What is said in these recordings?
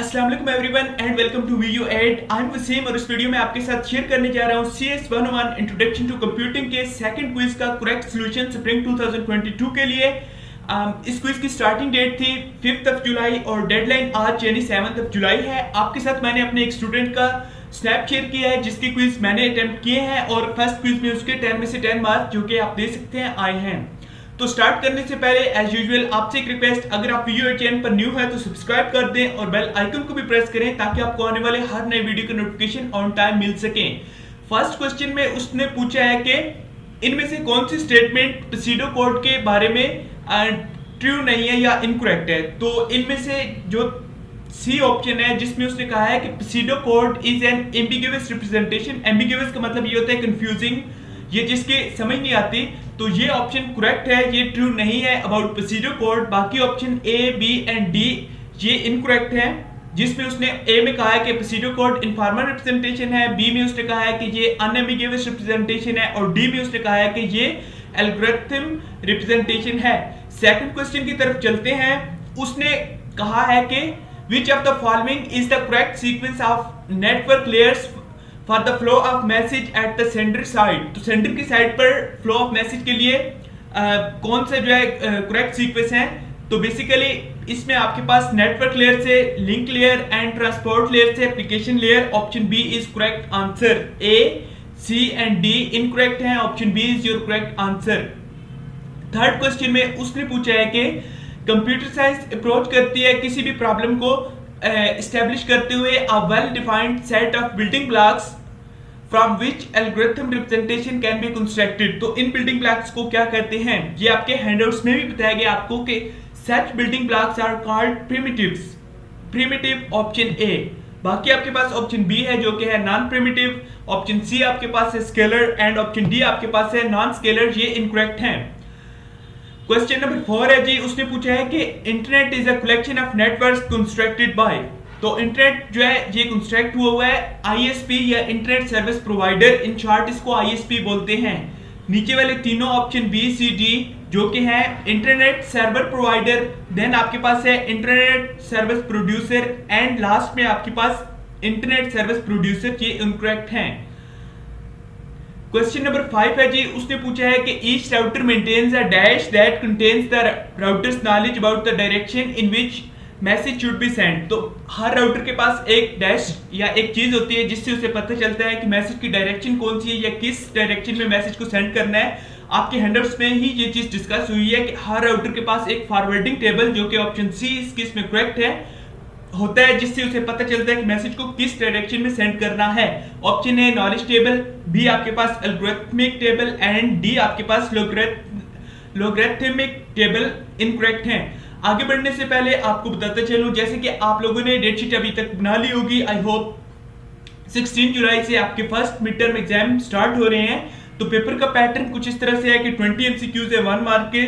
अस्सलाम वालेकुम everyone and welcome to video ed. I am Waseem और इस वीडियो में आपके साथ शेयर करने जा रहा हूँ CS 101 इंट्रोडक्शन टू कंप्यूटिंग के सेकंड क्विज का करेक्ट सॉल्यूशन स्प्रिंग 2022 के लिए। इस क्विज की स्टार्टिंग डेट थी 5 जुलाई और डेडलाइन आज यानी 7 जुलाई है। आपके साथ मैंने अपने एक स्टूडेंट का स्नैप शेयर किया है जिसके क्विज मैंने अटेम्प्ट किए हैं और फर्स्ट क्विज में उसके 10 में से 10 मार्क्स जो कि आप दे सकते हैं आए हैं। तो स्टार्ट करने से पहले एज यूजुअल आपसे एक रिक्वेस्ट, अगर आप वीडियो चैनल पर न्यू है तो सब्सक्राइब कर दें और बेल आइकन को भी प्रेस करें ताकि आपको आने वाले हर नए वीडियो का नोटिफिकेशन ऑन टाइम मिल सके। फर्स्ट क्वेश्चन में उसने पूछा है कि इनमें से कौन सी स्टेटमेंट प्सीडो कोड के बारे में ट्रू नहीं है या इनकरेक्ट है। तो इनमें से जो सी ऑप्शन है जिसमें उसने कहा है कि pseudo code is an ambiguous representation. Ambiguous का मतलब ये होता है कंफ्यूजिंग, ये जिसके समझ नहीं आती, तो ये ऑप्शन करेक्ट है, ये ट्रू नहीं है अबाउट प्सीडो कोड। बाकी option A B and D ये इनकरेक्ट है, जिसमें उसने ए में कहा है कि प्सीडो कोड इनफॉर्मल रिप्रेजेंटेशन है, बी में उसने कहा है कि ये अनएम्बिगुअस रिप्रेजेंटेशन है और डी में उसने कहा है कि ये एल्गोरिथम रिप्रेजेंटेशन है। सेकंड क्वेश्चन की तरफ चलते हैं। उसने कहा है कि which of the following is the correct sequence of network layers for the flow of message at the sender side। तो सेंडर की साइड पर फ्लो ऑफ मैसेज के लिए कौन सा जो है करेक्ट सीक्वेंस है। तो बेसिकली इसमें आपके पास नेटवर्क लेयर से link layer and transport layer से application layer. Option B is correct answer. A C and D incorrect है, option B is your correct answer. Third question में उसने पूछा है कि कंप्यूटर साइंस अप्रोच करती है किसी भी प्रॉब्लम को एस्टेब्लिश करते हुए a well defined set of building blocks from which algorithm representation can be constructed. तो इन बिल्डिंग ब्लॉक्स को क्या कहते हैं, ये आपके हैंडआउट्स में भी बताया गया आपको कि such building blocks are called primitives. Primitive option A. बाकी आपके पास ऑप्शन बी है जो कि है नॉन प्रिमिटिव, ऑप्शन सी आपके पास है स्केलर एंड ऑप्शन डी आपके पास है नॉन स्केलर, ये इनकरेक्ट है। क्वेश्चन नंबर 4 है जी, उसने पूछा है कि internet is a collection of networks constructed by. तो इंटरनेट जो है ये कंस्ट्रक्ट हुआ है आईएसपी या internet service provider, in short इसको आईएसपी बोलते हैं। नीचे वाले तीनों ऑप्शन बी सी डी जो कि है इंटरनेट सर्वर प्रोवाइडर, देन आपके पास है internet service producer and last में आपके पास इंटरनेट सर्विस प्रोड्यूसर, ये इनकरेक्ट हैं। क्वेश्चन नंबर 5 है जी, उसने पूछा है कि each router maintains a dash that contains the router's knowledge about the direction in which message should be send. तो हर राउटर के पास एक डैश या एक चीज होती है जिससे उसे पता चलता है कि मैसेज की डायरेक्शन कौन सी है या किस डायरेक्शन में मैसेज को सेंड करना है। आपके हैंडआउट्स में ही ये चीज डिस्कस हुई है कि हर राउटर के पास एक फॉरवर्डिंग टेबल जो कि ऑप्शन सी इसमें करेक्ट है होता है, जिससे उसे पता चलता है कि मैसेज को किस डायरेक्शन में सेंड करना है। Option A knowledge table, B आपके पास एल्गोरिथमिक टेबल एंड डी आपके पास लोगरिथमिक टेबल इनकरेक्ट हैं। आगे बढ़ने से पहले आपको बताता चलूं, जैसे कि आप लोगों ने डेटशीट अभी तक बना ली होगी, आई होप 16 जुलाई से आपके first mid term exam start हो रहे हैं। तो पेपर का पैटर्न कुछ इस तरह से है कि 20 एमसीक्यूज है 1 मार्क के,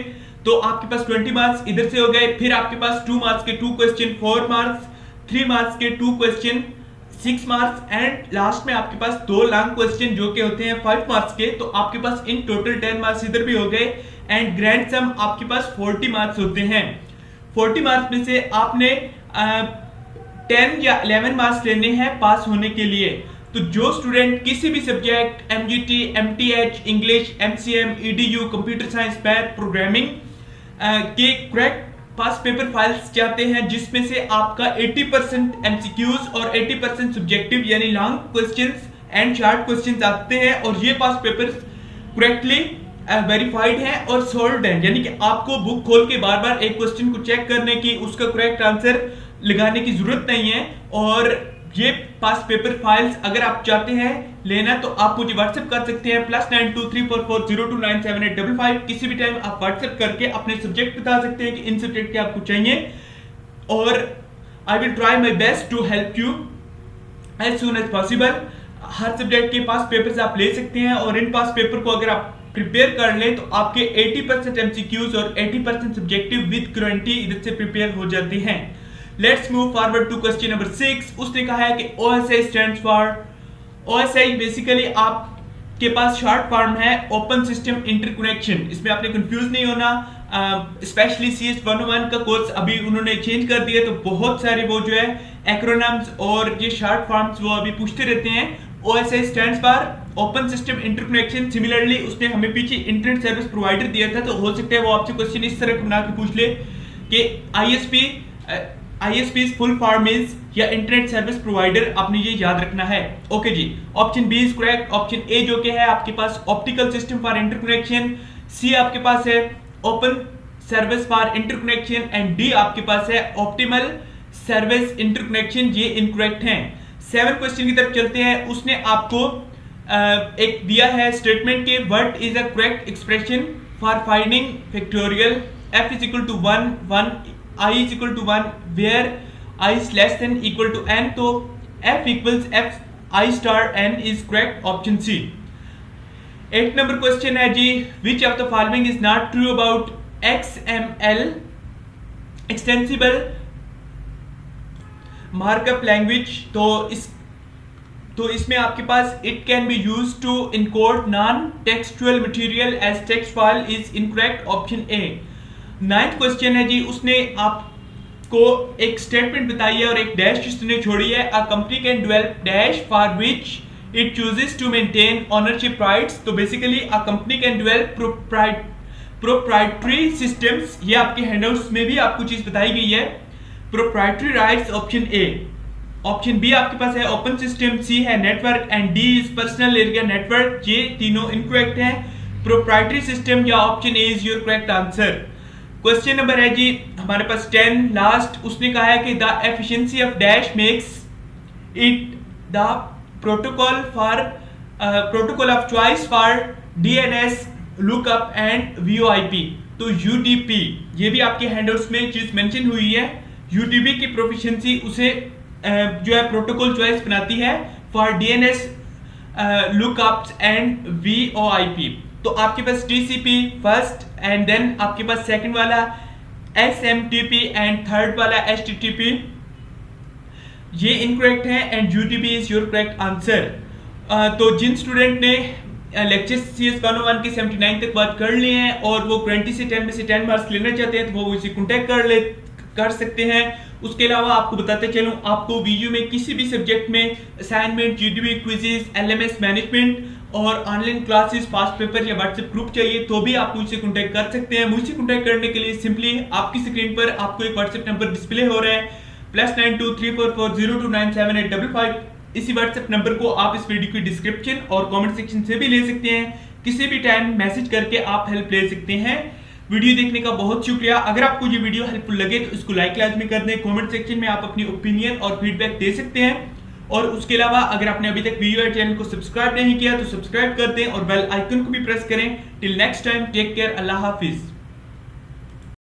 तो आपके पास 20 मार्क्स इधर से हो गए, फिर आपके पास 2 मार्क्स के 2 क्वेश्चन 4 मार्क्स, 3 मार्क्स के 2 क्वेश्चन 6 मार्क्स एंड लास्ट में आपके पास 2 लॉन्ग क्वेश्चन जो कि होते हैं 5 मार्क्स के। तो आपके पास इन टोटल 10 मार्क्स इधर भी हो गए एंड ग्रैंड सम आपके पास 40 मार्क्स होते हैं। 40 मार्क्स में से आपने 10 या 11 मार्क्स लेने हैं पास होने के लिए। तो जो स्टूडेंट किसी भी subject MGT, MTH, English, MCM, EDU, computer science, math, programming के करेक्ट पास पेपर फाइल्स चाहते हैं जिसमें से आपका 80% एमसीक्यूज और 80% सब्जेक्टिव यानी long questions and short questions आते हैं और ये पास पेपर्स करेक्टली वेरीफाइड हैं और सोल्व्ड हैं, यानी कि आपको बुक खोल के बार बार एक क्वेश्चन को चेक करने की, उसका करेक्ट आंसर लगाने की जरूरत नहीं है। और ये पास पेपर फाइल्स अगर आप चाहते हैं लेना तो आप मुझे व्हाट्सएप कर सकते हैं +923440297855। किसी भी टाइम आप व्हाट्सएप करके अपने सब्जेक्ट बता सकते हैं कि इन सब्जेक्ट के आपको चाहिए और I will try my best to help you as soon as possible. हर सब्जेक्ट के पास पेपर्स आप ले सकते हैं और इन पास पेपर को अगर आप प्रिपेयर कर लें तो आपके 80% एमसीक्यूज और 80% सब्जेक्टिव विद गारंटी इधर से प्रिपेयर हो जाते हैं। Let's move forward to question number 6। उसने कहा है कि OSI stands for, OSI basically आपके पास शॉर्ट फॉर्म है ओपन सिस्टम इंटरकनेक्शन। इसमें आपने कंफ्यूज नहीं होना, स्पेशली CS 101 का कोर्स अभी उन्होंने चेंज कर दिया तो बहुत सारे वो जो है एक्रोनिम्स और ये शॉर्ट फॉर्म्स वो अभी पूछते रहते हैं। OSI stands for open system interconnection. Similarly उसने हमें पीछे इंटरनेट सर्विस प्रोवाइडर दिया था, तो हो सकता है वो आपसे क्वेश्चन इस तरह बना के पूछ ले कि ISP फुल फॉर्म इज या इंटरनेट सर्विस प्रोवाइडर, आपने ये याद रखना है। ओके जी, option B is correct. Option A जो कि है आपके पास optical system for interconnection, C आपके पास है open service for interconnection and D आपके पास है ऑप्टिमल सर्विस इंटरकनेक्शन, ये इनकरेक्ट हैं। 7 क्वेश्चन की तरफ चलते हैं। उसने आपको एक दिया है स्टेटमेंट के what is a correct expression for finding factorial f is equal to 1 1 I is equal to 1 where I is less than equal to n, तो f equals f I star n is correct, option C। 8 number question है जी, which of the following is not true about XML extensible markup language। तो इसमें आपके पास it can be used to encode non-textual material as text file is incorrect, option A। 9th question है जी, उसने आपको एक statement बताई है और एक डैश उसने छोड़ी है। A company can develop dash for which it chooses to maintain ownership rights. तो basically a company can develop proprietary systems, ये आपके हैंडआउट्स में भी आपको चीज बताई गई है। Proprietary rights, option A. Option B आपके पास है ओपन सिस्टम, सी है network and D is personal area network. ये तीनों इनकरेक्ट हैं। प्रोप्राइटरी सिस्टम या option A is your correct answer. Question number है जी हमारे पास 10 लास्ट, उसने कहा है कि the efficiency of dash makes it the protocol of choice for DNS lookup and VoIP। तो UDP ये भी आपके हैंडआउट्स में चीज मेंशन हुई है। UDP की प्रोफिशिएंसी उसे जो है प्रोटोकॉल चॉइस बनाती है for DNS lookups and VoIP। तो आपके पास TCP फर्स्ट एंड देन आपके पास सेकंड वाला SMTP एंड थर्ड वाला HTTP, ये इनकरेक्ट है and UDP is your correct answer. तो जिन स्टूडेंट ने लेक्चर CS 101 के 79 तक बात कर लिए हैं और वो 20 से 10 में से 10 मार्क्स लेना चाहते हैं तो वो उसे कॉन्टेक्ट कर सकते हैं। उसके अलावा आपको बताते चलूं, आपको वीडियो में किसी भी सब्जेक्ट में assignment, GDB quizzes, LMS management और ऑनलाइन क्लासेस, पास्ट पेपर या व्हाट्सएप ग्रुप चाहिए तो भी आप मुझसे कॉन्टैक्ट कर सकते हैं। मुझसे कॉन्टैक्ट करने के लिए सिंपली आपकी स्क्रीन पर आपको एक व्हाट्सएप नंबर डिस्प्ले हो रहा है +923440297855। इसी व्हाट्सएप नंबर को आप इस वीडियो की डिस्क्रिप्शन और कमेंट सेक्शन से भी ले सकते हैं। किसी भी टाइम मैसेज करके आप हेल्प ले सकते हैं। वीडियो देखने का बहुत शुक्रिया। अगर आपको ये वीडियो हेल्पफुल लगे तो इसको लाइक लाजमी कर दें। कमेंट सेक्शन में आप अपनी ओपिनियन और फीडबैक दे सकते हैं। और उसके अलावा अगर आपने अभी तक वीडियो चैनल को सब्सक्राइब नहीं किया तो सब्सक्राइब कर दें और बेल आइकन को भी प्रेस करें। Till next time, take care, अल्लाह हाफिज।